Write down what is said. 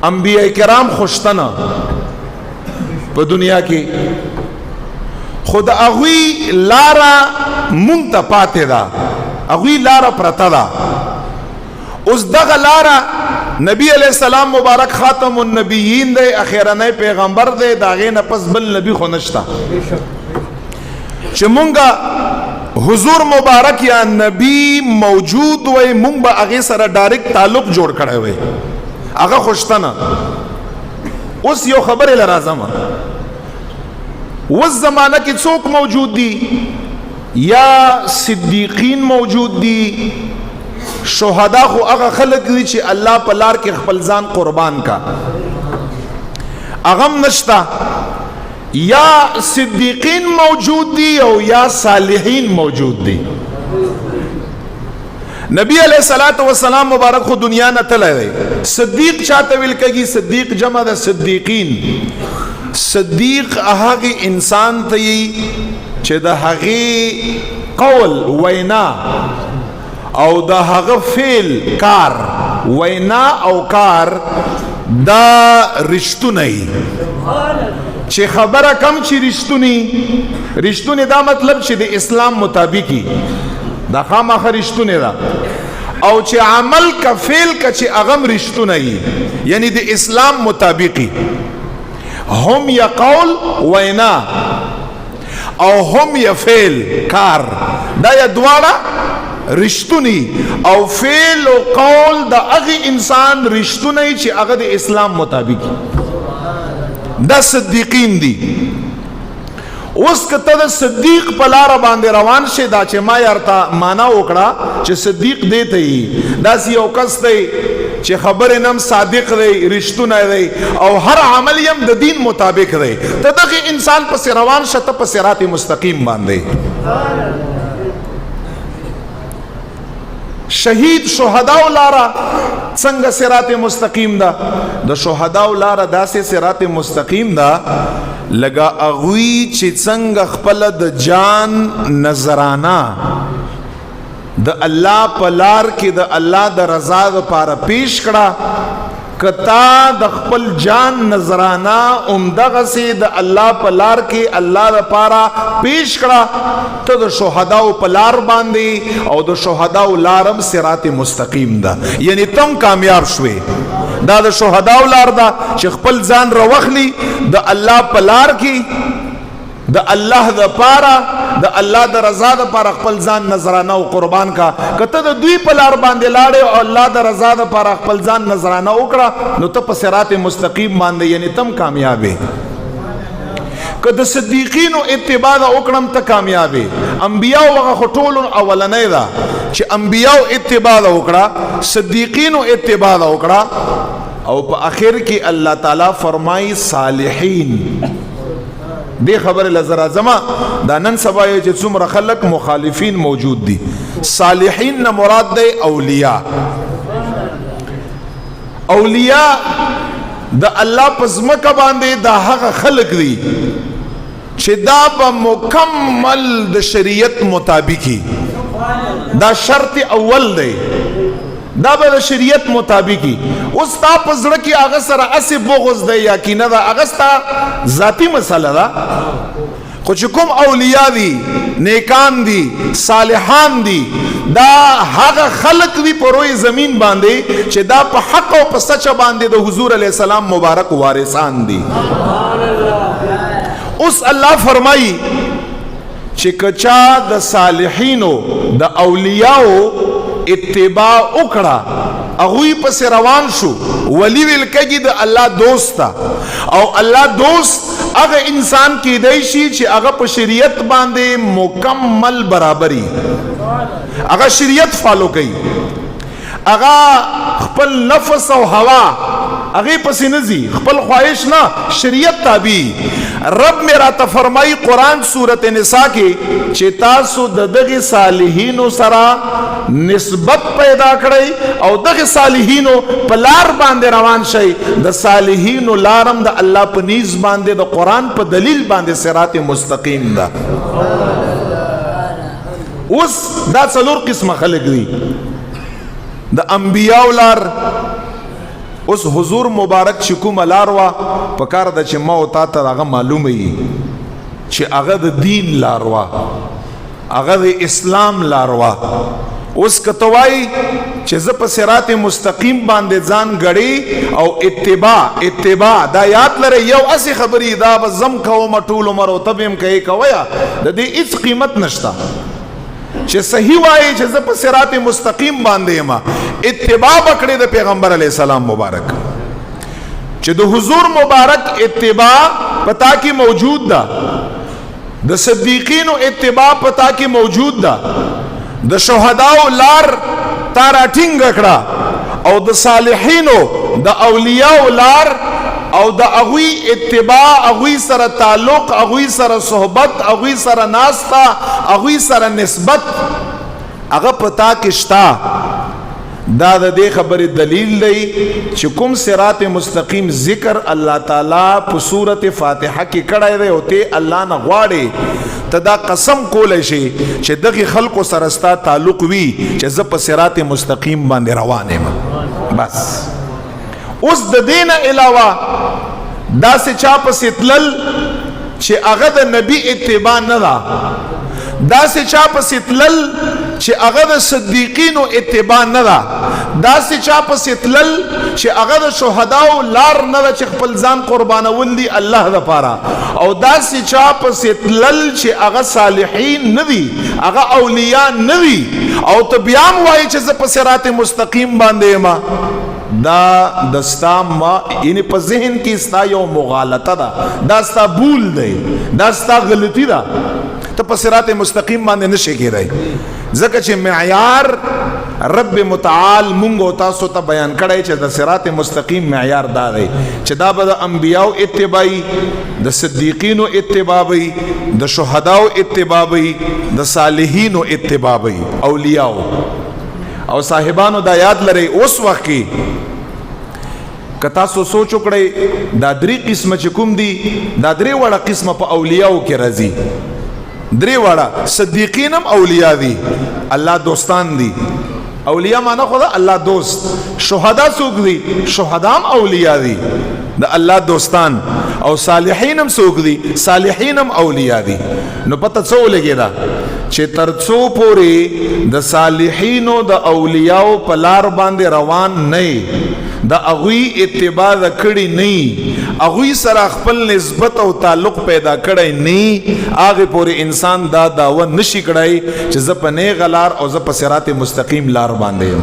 انبیاء کرام خوشتنه په دنیا کې، خود اغوی لارا مونږ ته پاتې ده، اغوی لارا پرته ده. اوس دغه لارا نبی علیہ السلام مبارک خاتم النبیین دی، اخیرنی پیغمبر دی، دا غې نه پس بل نبی خو نشته چې مونږه حضور مبارک یا نبی موجود وی، مونږ به هغې سره ډایرکټ تعلق جوړ کړی وی، هغه خوشتنه. اوس یو خبرې له راځم، اوس زمانه کې څوک موجود دي؟ یا صدیقین موجود دي، شهدا خو هغه خلق دي چې الله په لار کې خپل ځان قربان کا، هغه هم نشته. یا صدیقین موجود دي او یا صالحین موجود دي. نبی علیہ الصلوۃ والسلام مبارک خو دنیا نه تللی دی. صدیق چاته ویل کېږي؟ صدیق جمع د صدیقین. صدیق هغه انسان ته چې د هغه قول وینا او د هغه فعل کار، وینا او کار دا رښتونه وي، چې خبره کم چې رښتونی دا مطلب چې د اسلام مطابقي دا خامخا رښتونه ده، او چې عمل کا فعل کا چې اغم رښتونه وي، یعنی د اسلام مطابقي. هم یا قول وینا او هم یا فعل کار، دا یا دواړه رښتونی، او فعل او قول د هغه انسان رښتونه چې هغه د اسلام مطابق، دا صدیقین دي. اوس کته د صدیق په لار باندې روان شي، دا چې ما یارته معنا وکړه چې صدیق دی ته داسې یو کس دی چې خبره نم صادق دی، رښتونه دی، او هر عمل یم د دین مطابق دی. ته دغه انسان پسې روان شه، ته په صراط مستقیم باندې. شهید شهداو لارا څنګه صراط مستقیم ده؟ د شهداو لارا داسې صراط مستقیم ده لکه هغوی چې څنګه خپل د جان نظرانه د الله په لار کې د الله د رضا لپاره پیش کړه. کتا د خپل جان نظرانه عمدغسې د الله په لار کې الله لپاره پیش کړه، ته د شهداو په لار باندې، او د شهداو لارم صراط مستقیم ده، یعنی تم کامیاب شوې. دا د شهداو لار ده چې خپل ځان راوخلي د الله په لار کې، د الله د پاره، د الله د رضا د پاره خپل ځان نظرانه او قربان کا. کته د دوی په لار باندې لاړې او الله د رضا د پاره خپل ځان نظرانه وکړه، نو ته په صراط مستقیم باندې، یعنی تم کامیابې. که د صدیقینو اتباع وکړم ته کامیابې. انبیاء هغه خو ټولو اولنۍ ده چې انبیاء اتباع وکړه، صدیقینو اتباع وکړه، او په اخر کې الله تعالی فرمایي صالحین. دی خبر لزر زما دا نن سبا چې څومره خلق مخالفین موجود دي. صالحین نه مراد دی اولیاء. اولیاء د الله په ځمکه باندې دا هغه خلق دي چې دا به مکمل د شریعت مطابقي، دا شرط اول دی، دا به د شریعت مطابقي. اوس تا په زړه کې هغه سره اسې بغض دی یا کینه ده، هغه ستا ذاتي مسله ده. خو چې کوم اولیاء دي، نیکان دي، صالحان دي، دا هغه خلق دي په روی زمین باندې چې دا په حق او په سچ باندې د حضور علیه السلام مبارک وارثان دي. اوس الله فرمایي چې کچا د صالحینو د اولیاءو اتباع وکړه، هغوی پسې روان شو، ولی ویل کېږي د الله دوست ته. او الله دوست هغه انسان کېدی شي چې هغه په شریعت باندې مکمل برابري، هغه شریعت فالو کوي، هغه خپل نفس او هوا هغه پسې نه ځي، خپل خواهش نه، شریعت تابع. رب میرا تفرمائی قرآن سورت نساء کې چې تاسو د دغه صالحینو سره نسبت پیدا کړئ او دغه صالحینو په لار باندې روان شئ. د صالحینو لارم د الله په نیز باندې د قرآن په دلیل باندې صراط مستقیم ده. اوس دا څلور قسمه خلق دي. د انبیاء لار اوس حضور مبارک چې کومه لار وه پکار ده چې ما او تا ته هغه معلومه وي چې هغه د دین لار وه، هغه د اسلام لار وه. اوس که ته وایي چې زه په صراط مستقیم باندې ځان ګړی او اتباع دا یاد لرئ یو اسې خبرې دا به زم کوم ټول عمر او ته به هم کوې کویه د دې هېڅ قیمت نشته. چې صحیح وایي چې زه په صراط مستقیم باندې یم اتباع به کړې د پیغمبر علیه السلام مبارک، چې د حضور مبارک اتباع پتا کې موجود ده، د صدیقینو اتباع پتا کې موجود ده، د شهداو لار تا راټینګ کړه او د صالحینو د اولیاء لار او د هغوی اتباع، هغوی سره تعلق، هغوی سره صحبت، هغوی سره ناسته، هغوی سره نسبت هغه پتا کې شته. دا د دې خبرې دلیل دی چې کوم صراط مستقیم ذکر الله تعالی په سورت فاتحه کې کړی دی او ته الله نه غواړې ته دا قسم کولی شي چې دغه خلقو سره ستا تعلق وي چې زه په صراط مستقیم باندې روان یم. بس اوس د دې نه علاوه داسې چا پسې تلل چې هغه د نبی اتباع نه ده، داسې چا پسې تلل چې هغه د صدیقینو اتباع نه ده، داسې چا پسې تلل چې هغه د شهداو لار نه ده چې خپل ځان قربانول دي الله دپاره، او داسې چا پسې تلل چې هغه صالحین نه دي، هغه اولیاء نه دي، او ته بیا هم وایي چې زه په صراط مستقیم باندې یم. دا دستا ما یعنی په ذهن کې ستا یو مغالطه ده، دا ستا بول دی، دا ستا غلطی ده، ته په صراط مستقیم باندې نشي کېدی ځکه چې معیار رب متعال مونږ او تاسو ته بیان کړی چې د صراط مستقیم معیار دا دی چې دا به د انبیاو اتباعي، د صدیقینو اتباعي، د شهداو اتباعي، د صالحینو اتباعي، اولیاو او صاحبانو. دا یاد لرئ اوس وخت کې که تاسو سوچ وکړئ دا درې قسمه چې کوم دي دا درې وړه قسمه په اولیاو کې راځي. درې وړه صدیقین هم اولیاء دي، الله دوستان دي، اولیاء معنی خو دا الله دوست. شهدا څوک دي؟ شهدا هم اولیاء دي د الله دوستان، او صالحین هم څوک دي؟ صالحین هم اولیاء دي. نو پته څه ولګېده چې ترڅو پورې د صالحینو د اولیاءو په لار باندې روان نه د هغوی اتباع کړي نه، هغوی سره خپل نسبت او تعلق پیدا کړی نه، هغې پورې انسان دا دعوه نشي کړی چې زه په نیغه لار او زه په صراط مستقیم لار باندې یم.